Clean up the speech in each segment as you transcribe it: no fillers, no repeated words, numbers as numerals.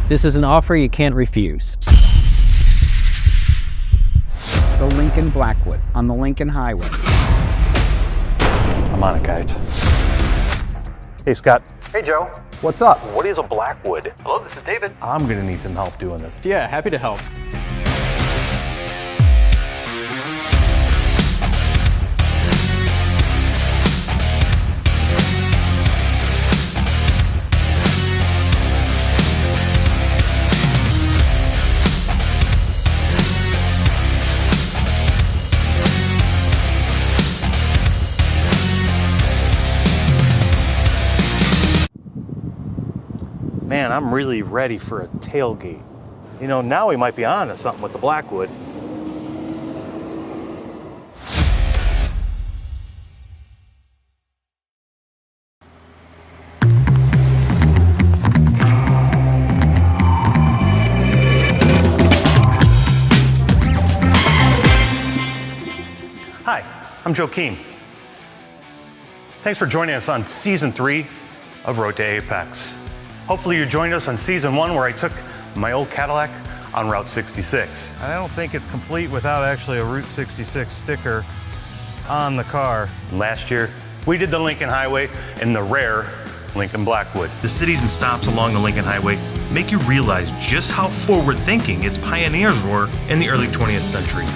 This is an offer you can't refuse. The Lincoln Blackwood on the Lincoln Highway. I'm on it, guys. Hey, Scott. Hey, Joe. What's up? What is a Blackwood? Hello, this is David. I'm gonna need some help doing this. Yeah, happy to help. Man, I'm really ready for a tailgate. You know, now we might be on to something with the Blackwood. Hi, I'm Joe Keene. Thanks for joining us on Season 3 of Road to AAPEX. Hopefully you joined us on Season 1 where I took my old Cadillac on Route 66. I don't think it's complete without actually a Route 66 sticker on the car. Last year, we did the Lincoln Highway in the rare Lincoln Blackwood. The cities and stops along the Lincoln Highway make you realize just how forward-thinking its pioneers were in the early 20th century.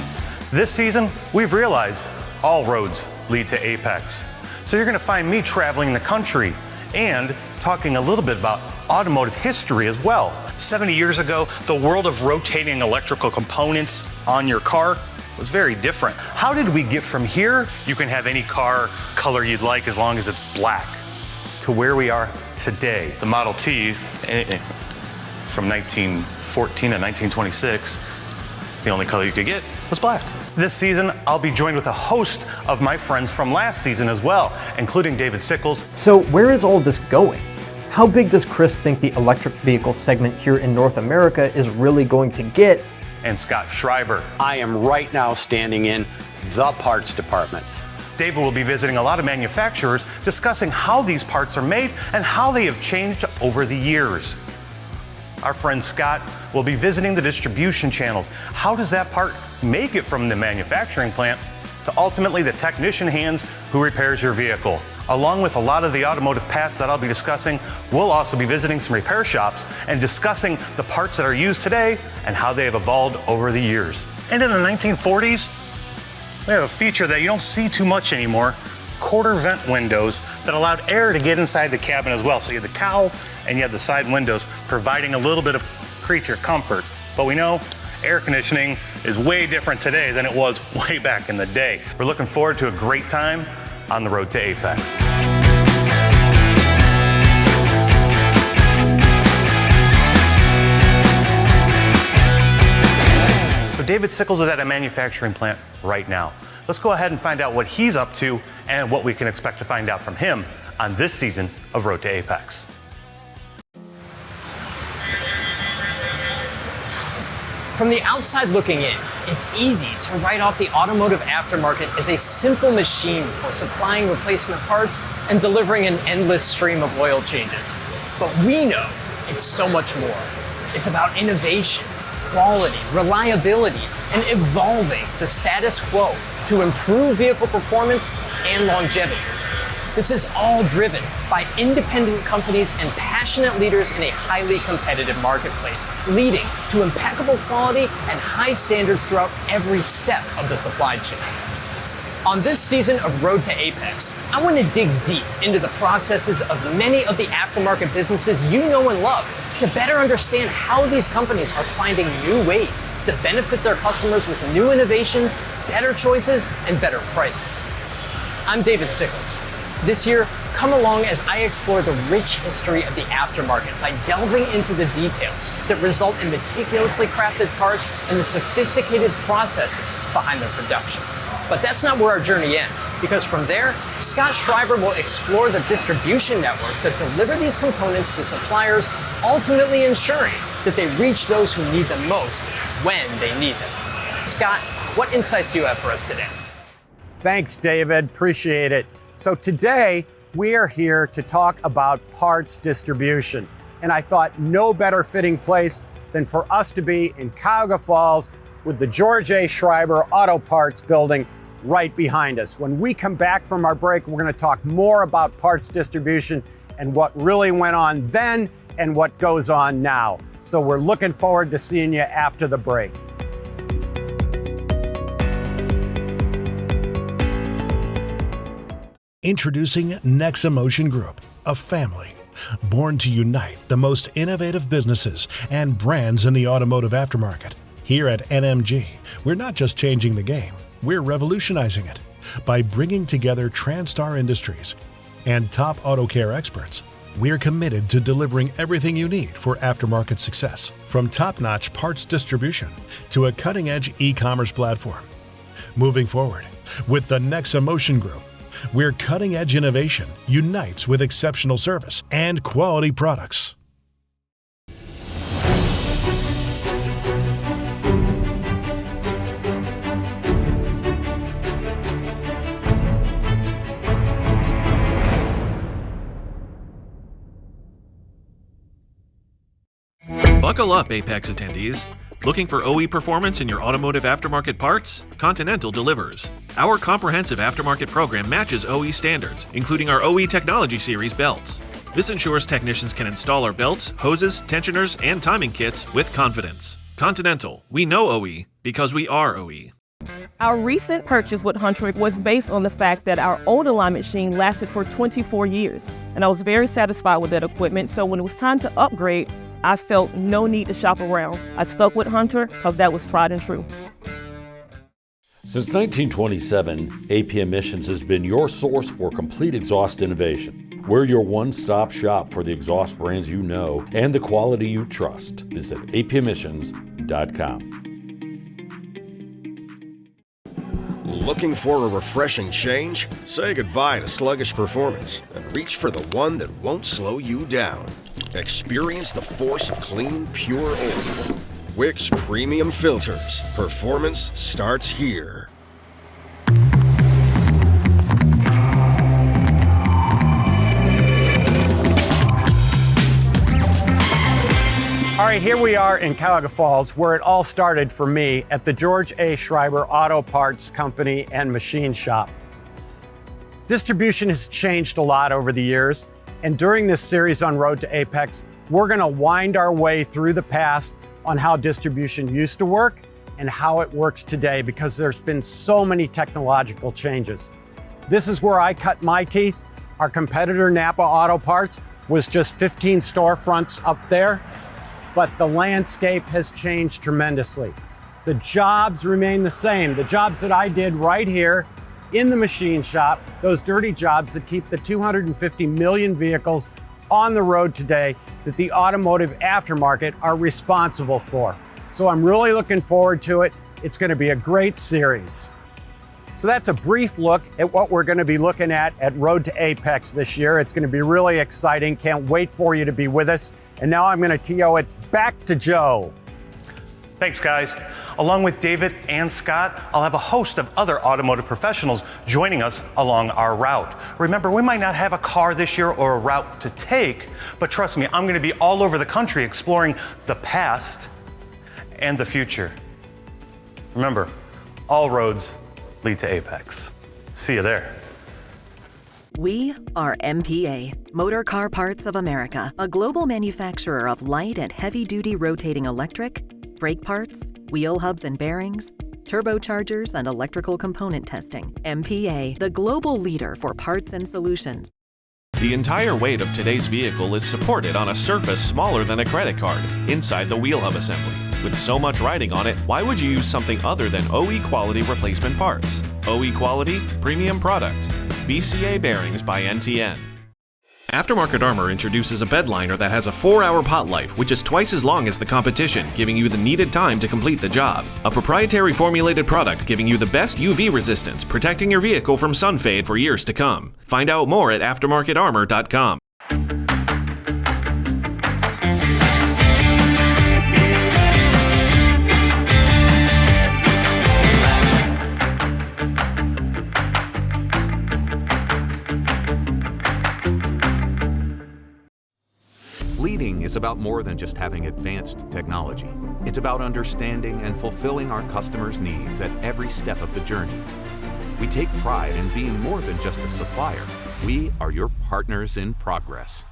This season, we've realized all roads lead to AAPEX. So you're gonna find me traveling the country and talking a little bit about automotive history as well. 70 years ago, the world of rotating electrical components on your car was very different. How did we get from here? You can have any car color you'd like as long as it's black, to where we are today. The Model T from 1914 to 1926, the only color you could get was black. This season, I'll be joined with a host of my friends from last season as well, including David Sickels. So where is all this going? How big does Chris think the electric vehicle segment here in North America is really going to get? And Scott Shriber. I am right now standing in the parts department. David will be visiting a lot of manufacturers, discussing how these parts are made and how they have changed over the years. Our friend Scott will be visiting the distribution channels. How does that part make it from the manufacturing plant to ultimately the technician hands who repairs your vehicle? Along with a lot of the automotive paths that I'll be discussing, we'll also be visiting some repair shops and discussing the parts that are used today and how they have evolved over the years. And in the 1940s, we have a feature that you don't see too much anymore, quarter vent windows that allowed air to get inside the cabin as well. So you had the cowl and you had the side windows providing a little bit of creature comfort. But we know air conditioning is way different today than it was way back in the day. We're looking forward to a great time on the road to AAPEX. So David Sickels is at a manufacturing plant right now. Let's go ahead and find out what he's up to and what we can expect to find out from him on this season of Road to AAPEX. From the outside looking in, it's easy to write off the automotive aftermarket as a simple machine for supplying replacement parts and delivering an endless stream of oil changes. But we know it's so much more. It's about innovation, quality, reliability, and evolving the status quo to improve vehicle performance and longevity. This is all driven by independent companies and passionate leaders in a highly competitive marketplace, leading to impeccable quality and high standards throughout every step of the supply chain. On this season of Road to AAPEX, I want to dig deep into the processes of many of the aftermarket businesses you know and love to better understand how these companies are finding new ways to benefit their customers with new innovations, better choices, and better prices. I'm David Sickels. This year, come along as I explore the rich history of the aftermarket by delving into the details that result in meticulously crafted parts and the sophisticated processes behind their production. But that's not where our journey ends, because from there, Scott Shriber will explore the distribution network that deliver these components to suppliers, ultimately ensuring that they reach those who need them most when they need them. Scott, what insights do you have for us today? Thanks, David. Appreciate it. So today, we are here to talk about parts distribution. And I thought no better fitting place than for us to be in Cuyahoga Falls with the George A. Shriber Auto Parts building right behind us. When we come back from our break, we're going to talk more about parts distribution and what really went on then and what goes on now. So we're looking forward to seeing you after the break. Introducing Nexa Motion Group, a family born to unite the most innovative businesses and brands in the automotive aftermarket. Here at NMG, we're not just changing the game, we're revolutionizing it by bringing together TranStar Industries and top auto care experts. We're committed to delivering everything you need for aftermarket success, from top-notch parts distribution to a cutting-edge e-commerce platform. Moving forward, with the Nexa Motion Group, where cutting-edge innovation unites with exceptional service and quality products. Buckle up, AAPEX attendees. Looking for OE performance in your automotive aftermarket parts? Continental delivers. Our comprehensive aftermarket program matches OE standards, including our OE Technology Series belts. This ensures technicians can install our belts, hoses, tensioners, and timing kits with confidence. Continental, we know OE because we are OE. Our recent purchase with Hunter was based on the fact that our old alignment machine lasted for 24 years, and I was very satisfied with that equipment, so when it was time to upgrade, I felt no need to shop around. I stuck with Hunter because that was tried and true. Since 1927, AP Emissions has been your source for complete exhaust innovation. We're your one-stop shop for the exhaust brands you know and the quality you trust. Visit APEmissions.com. Looking for a refreshing change? Say goodbye to sluggish performance and reach for the one that won't slow you down. Experience the force of clean, pure oil. Wix Premium Filters. Performance starts here. All right, here we are in Cuyahoga Falls, where it all started for me at the George A. Shriber Auto Parts Company and Machine Shop. Distribution has changed a lot over the years, and during this series on Road to AAPEX, we're going to wind our way through the past on how distribution used to work and how it works today, because there's been so many technological changes. This is where I cut my teeth. Our competitor, Napa Auto Parts, was just 15 storefronts up there, but the landscape has changed tremendously. The jobs remain the same. The jobs that I did right here in the machine shop, those dirty jobs that keep the 250 million vehicles on the road today that the automotive aftermarket are responsible for. So I'm really looking forward to it. It's going to be a great series. So that's a brief look at what we're going to be looking at Road to AAPEX this year. It's going to be really exciting. Can't wait for you to be with us. And now I'm going to TO it back to Joe. Thanks, guys. Along with David and Scott, I'll have a host of other automotive professionals joining us along our route. Remember, we might not have a car this year or a route to take, but trust me, I'm going to be all over the country exploring the past and the future. Remember, all roads lead to AAPEX. See you there. We are MPA, Motor Car Parts of America, a global manufacturer of light and heavy-duty rotating electric, brake parts, wheel hubs and bearings, turbochargers, and electrical component testing. MPA, the global leader for parts and solutions. The entire weight of today's vehicle is supported on a surface smaller than a credit card, inside the wheel hub assembly. With so much riding on it, why would you use something other than OE quality replacement parts? OE quality, premium product. BCA bearings by NTN. Aftermarket Armor introduces a bed liner that has a 4-hour pot life, which is twice as long as the competition, giving you the needed time to complete the job. A proprietary formulated product giving you the best UV resistance, protecting your vehicle from sun fade for years to come. Find out more at aftermarketarmor.com. is about more than just having advanced technology. It's about understanding and fulfilling our customers' needs at every step of the journey. We take pride in being more than just a supplier. We are your partners in progress.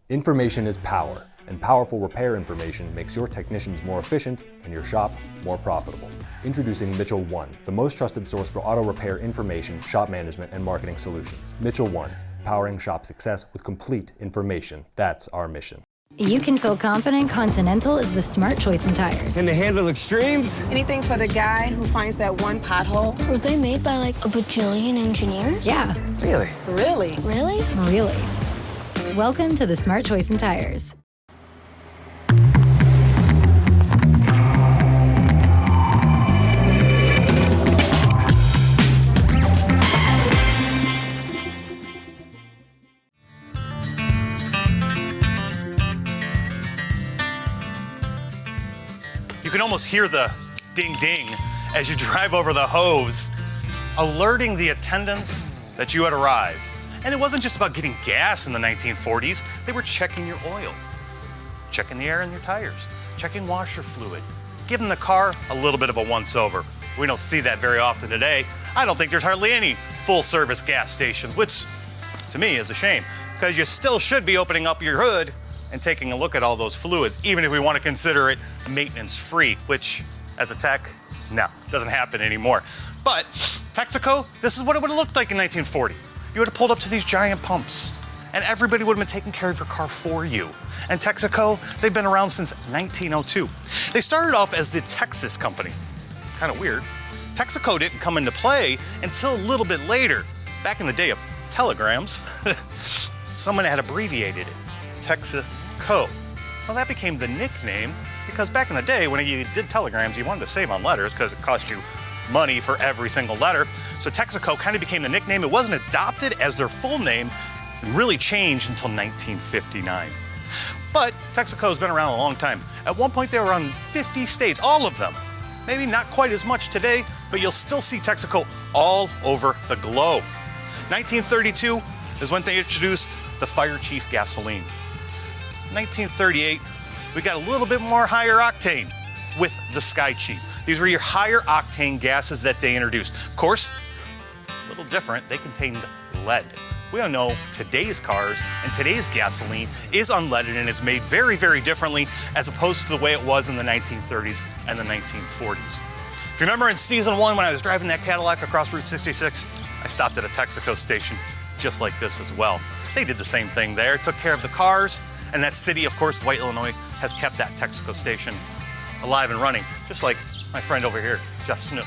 Information is power, and powerful repair information makes your technicians more efficient and your shop more profitable. Introducing Mitchell One, the most trusted source for auto repair information, shop management, and marketing solutions. Mitchell One, powering shop success with complete information. That's our mission. You can feel confident Continental is the smart choice in tires. Can they handle extremes? Anything for the guy who finds that one pothole. Were they made by like a bajillion engineers? Yeah. Really? Really? Really? Really. Welcome to the smart choice in tires. You can almost hear the ding ding as you drive over the hose, alerting the attendants that you had arrived. And it wasn't just about getting gas in the 1940s, they were checking your oil, checking the air in your tires, checking washer fluid, giving the car a little bit of a once-over. We don't see that very often today. I don't think there's hardly any full-service gas stations, which to me is a shame, because you still should be opening up your hood and taking a look at all those fluids, even if we want to consider it maintenance-free, which, as a tech, no, doesn't happen anymore. But Texaco, this is what it would have looked like in 1940. You would have pulled up to these giant pumps, and everybody would have been taking care of your car for you. And Texaco, they've been around since 1902. They started off as the Texas company. Kind of weird. Texaco didn't come into play until a little bit later. Back in the day of telegrams, someone had abbreviated it, Texaco. Well, that became the nickname because back in the day when you did telegrams, you wanted to save on letters because it cost you money for every single letter. So Texaco kind of became the nickname. It wasn't adopted as their full name and really changed until 1959. But Texaco's been around a long time. At one point, they were on 50 states, all of them. Maybe not quite as much today, but you'll still see Texaco all over the globe. 1932 is when they introduced the Fire Chief gasoline. 1938, we got a little bit more higher octane with the Sky Chief. These were your higher octane gases that they introduced. Of course, a little different, they contained lead. We all know today's cars and today's gasoline is unleaded and it's made very, very differently as opposed to the way it was in the 1930s and the 1940s. If you remember in season 1 when I was driving that Cadillac across Route 66, I stopped at a Texaco station just like this as well. They did the same thing there, took care of the cars, and that city, of course, Dwight, Illinois, has kept that Texaco station alive and running, just like my friend over here, Jeff Snook,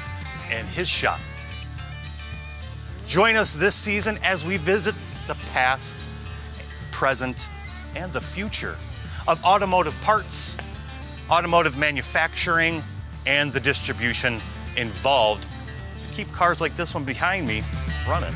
and his shop. Join us this season as we visit the past, present, and the future of automotive parts, automotive manufacturing, and the distribution involved to keep cars like this one behind me running.